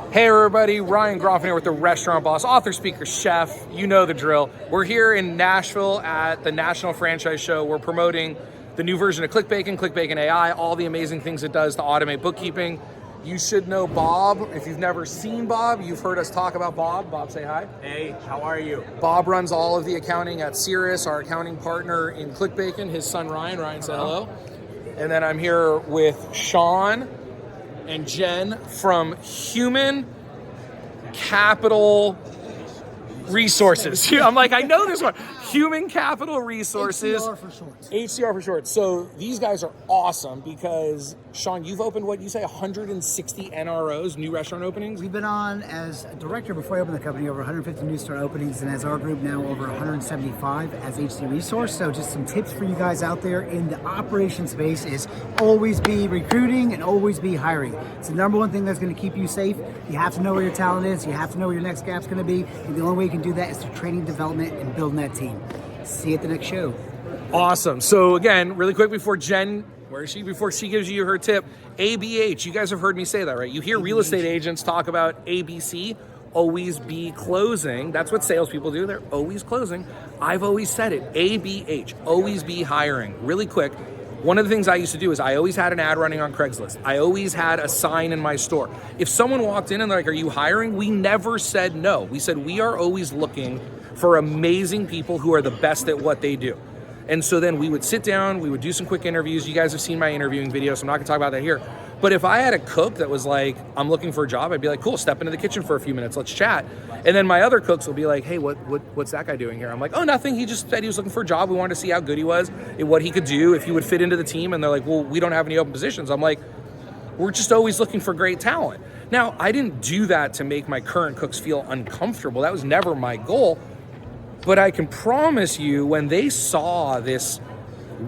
Hey everybody, Ryan Groffin here with the Restaurant Boss, author, speaker, chef. You know the drill. We're here in Nashville at the National Franchise Show. We're promoting the new version of ClickBacon AI, all the amazing things it does to automate bookkeeping. You should know Bob. If you've never seen Bob, you've heard us talk about Bob. Bob, say hi. Hey, how are you? Bob runs all of the accounting at Cirrus, our accounting partner in ClickBacon. His son Ryan. Ryan, say hello. And then I'm here with Shaun and Jen from Human Capital Resources. I'm like, I know this one. Human Capital Resources. HCR for short. HCR for short. So these guys are awesome because, Shaun, you've opened, what you say, 160 NROs, new restaurant openings? We've been on as a director before I opened the company, over 150 new store openings, and as our group now over 175 as HC Resource. So just some tips for you guys out there in the operation space is always be recruiting and always be hiring. It's the number one thing that's going to keep you safe. You have to know where your talent is. You have to know where your next gap's going to be. And the only way you can do that is through training, development, and building that team. See you at the next show. Awesome. So again, really quick before Jen, where is she? Before she gives you her tip, ABH, you guys have heard me say that, right? You hear real estate agents talk about ABC, always be closing. That's what salespeople do. They're always closing. I've always said it, ABH, always be hiring. Really quick, one of the things I used to do is I always had an ad running on Craigslist. I always had a sign in my store. If someone walked in and they're like, are you hiring? We never said no. We said we are always looking for amazing people who are the best at what they do. And so then we would sit down, we would do some quick interviews. You guys have seen my interviewing video, so I'm not gonna talk about that here. But if I had a cook that was like, I'm looking for a job, I'd be like, cool, step into the kitchen for a few minutes, let's chat. And then my other cooks will be like, hey, what's that guy doing here? I'm like, oh, nothing, he just said he was looking for a job. We wanted to see how good he was, what he could do, if he would fit into the team. And they're like, well, we don't have any open positions. I'm like, we're just always looking for great talent. Now, I didn't do that to make my current cooks feel uncomfortable. That was never my goal. But I can promise you, when they saw this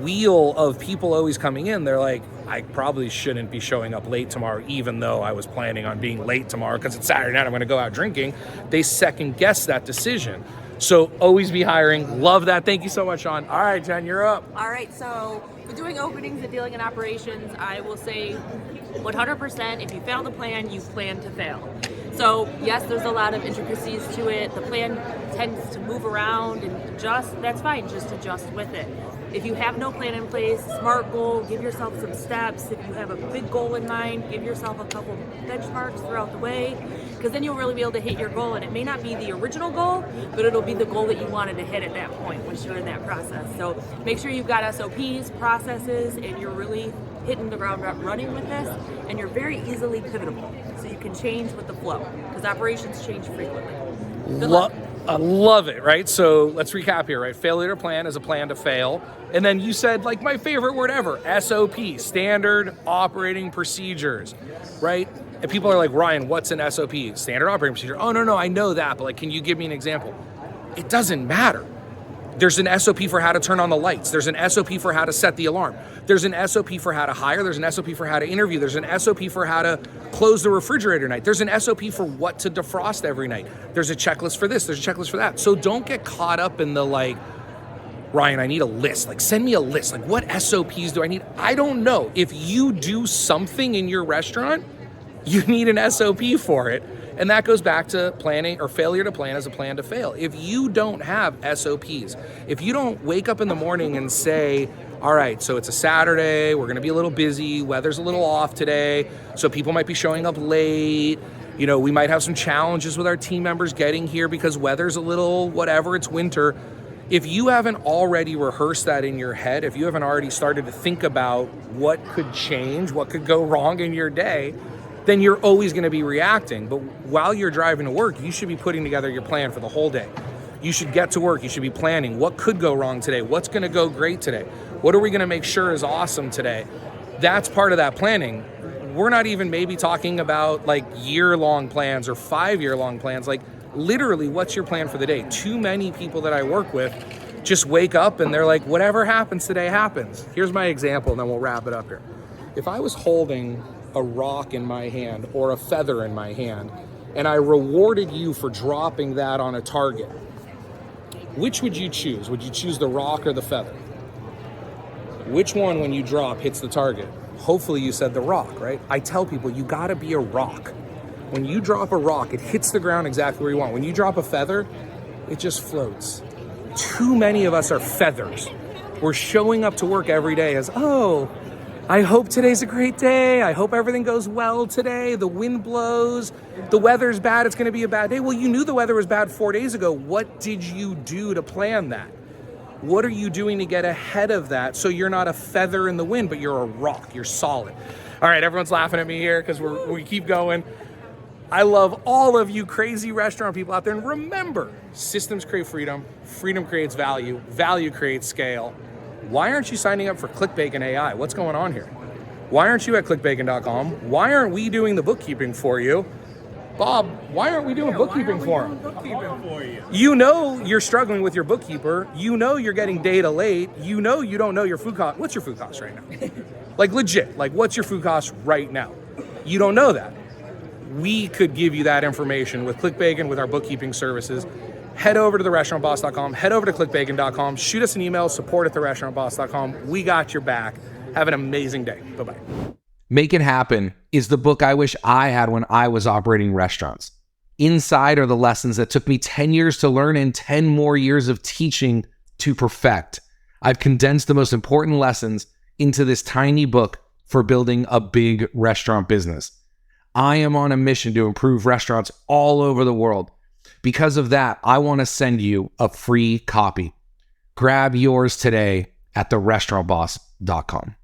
wheel of people always coming in, they're like, I probably shouldn't be showing up late tomorrow, even though I was planning on being late tomorrow because it's Saturday night, I'm going to go out drinking. They second guess that decision. So always be hiring. Love that. Thank you so much, Shaun. All right, Jen, you're up. All right, so for doing openings and dealing in operations, I will say 100%, if you fail to plan, you plan to fail. So yes, there's a lot of intricacies to it. The plan tends to move around and adjust. That's fine, just adjust with it. If you have no plan in place, SMART goal, give yourself some steps. If you have a big goal in mind, give yourself a couple benchmarks throughout the way, because then you'll really be able to hit your goal. And it may not be the original goal, but it'll be the goal that you wanted to hit at that point once you're in that process. So make sure you've got SOPs, processes, and you're really hitting the ground running with this, and you're very easily pivotable. So you can change with the flow, because operations change frequently. Good luck. I love it, right? So let's recap here, right? Failure to plan is a plan to fail. And then you said, like, my favorite word ever, SOP, standard operating procedures, right? And people are like, Ryan, what's an SOP? Standard operating procedure. Oh, no, I know that, but like, can you give me an example? It doesn't matter. There's an SOP for how to turn on the lights. There's an SOP for how to set the alarm. There's an SOP for how to hire. There's an SOP for how to interview. There's an SOP for how to close the refrigerator at night. There's an SOP for what to defrost every night. There's a checklist for this. There's a checklist for that. So don't get caught up in the like, Ryan, I need a list. Like, send me a list. Like, what SOPs do I need? I don't know. If you do something in your restaurant, you need an SOP for it. And that goes back to planning, or failure to plan as a plan to fail. If you don't have SOPs, if you don't wake up in the morning and say, all right, so it's a Saturday, we're gonna be a little busy, weather's a little off today, so people might be showing up late, you know, we might have some challenges with our team members getting here because weather's a little whatever, it's winter. If you haven't already rehearsed that in your head, if you haven't already started to think about what could change, what could go wrong in your day, then you're always going to be reacting. But while you're driving to work, you should be putting together your plan for the whole day. You should get to work. You should be planning what could go wrong today. What's going to go great today? What are we going to make sure is awesome today? That's part of that planning. We're not even maybe talking about like year-long plans or 5-year-long plans. Like literally, what's your plan for the day? Too many people that I work with just wake up and they're like, whatever happens today happens. Here's my example, and then we'll wrap it up here. If I was holding a rock in my hand or a feather in my hand, and I rewarded you for dropping that on a target, which would you choose? Would you choose the rock or the feather? Which one, when you drop, hits the target? Hopefully you said the rock, right? I tell people, you gotta be a rock. When you drop a rock, it hits the ground exactly where you want. When you drop a feather, it just floats. Too many of us are feathers. We're showing up to work every day as, oh, I hope today's a great day. I hope everything goes well today. The wind blows. The weather's bad. It's going to be a bad day. Well, you knew the weather was bad 4 days ago. What did you do to plan that? What are you doing to get ahead of that so you're not a feather in the wind, but you're a rock, you're solid? All right, everyone's laughing at me here because we keep going. I love all of you crazy restaurant people out there. And remember, systems create freedom, freedom creates value, value creates scale. Why aren't you signing up for ClickBacon AI? What's going on here? Why aren't you at clickbacon.com? Why aren't we doing the bookkeeping for you? Bob, why aren't we doing bookkeeping for him? You know you're struggling with your bookkeeper. You know you're getting data late. You know you don't know your food cost. What's your food cost right now? Like legit, like what's your food cost right now? You don't know that. We could give you that information with ClickBacon, with our bookkeeping services. Head over to therestaurantboss.com, head over to clickbacon.com, shoot us an email, support@therestaurantboss.com. We got your back. Have an amazing day. Bye-bye. Make It Happen is the book I wish I had when I was operating restaurants. Inside are the lessons that took me 10 years to learn and 10 more years of teaching to perfect. I've condensed the most important lessons into this tiny book for building a big restaurant business. I am on a mission to improve restaurants all over the world. Because of that, I want to send you a free copy. Grab yours today at therestaurantboss.com.